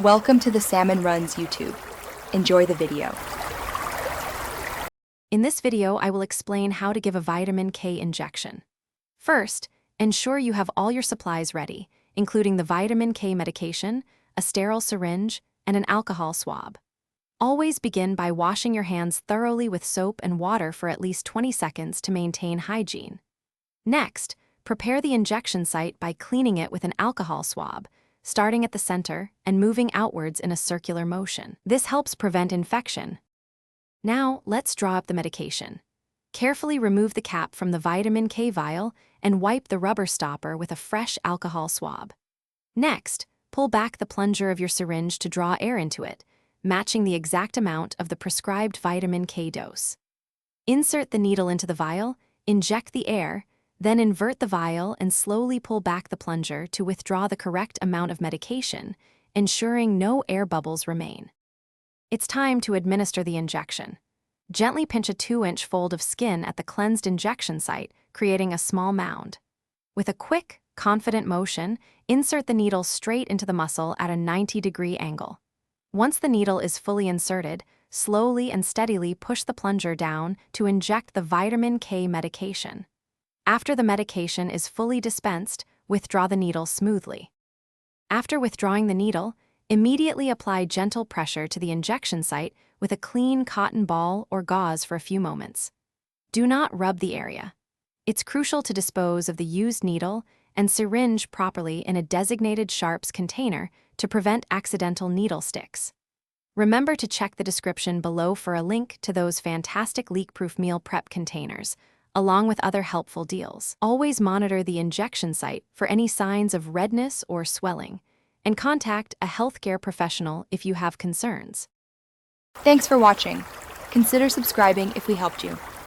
Welcome to the Salmon Runs YouTube. Enjoy the video. In this video, I will explain how to give a vitamin K injection. First, ensure you have all your supplies ready, including the vitamin K medication, a sterile syringe, and an alcohol swab. Always begin by washing your hands thoroughly with soap and water for at least 20 seconds to maintain hygiene. Next, prepare the injection site by cleaning it with an alcohol swab, starting at the center and moving outwards in a circular motion. This helps prevent infection. Now, let's draw up the medication. Carefully remove the cap from the vitamin K vial and wipe the rubber stopper with a fresh alcohol swab. Next, pull back the plunger of your syringe to draw air into it, matching the exact amount of the prescribed vitamin K dose. Insert the needle into the vial, inject the air, then invert the vial and slowly pull back the plunger to withdraw the correct amount of medication, ensuring no air bubbles remain. It's time to administer the injection. Gently pinch a 2-inch fold of skin at the cleansed injection site, creating a small mound. With a quick, confident motion, insert the needle straight into the muscle at a 90-degree angle. Once the needle is fully inserted, slowly and steadily push the plunger down to inject the vitamin K medication. After the medication is fully dispensed, withdraw the needle smoothly. After withdrawing the needle, immediately apply gentle pressure to the injection site with a clean cotton ball or gauze for a few moments. Do not rub the area. It's crucial to dispose of the used needle and syringe properly in a designated sharps container to prevent accidental needle sticks. Remember to check the description below for a link to those fantastic leak-proof meal prep containers, along with other helpful deals. Always monitor the injection site for any signs of redness or swelling, and contact a healthcare professional if you have concerns. Thanks for watching. Consider subscribing if we helped you.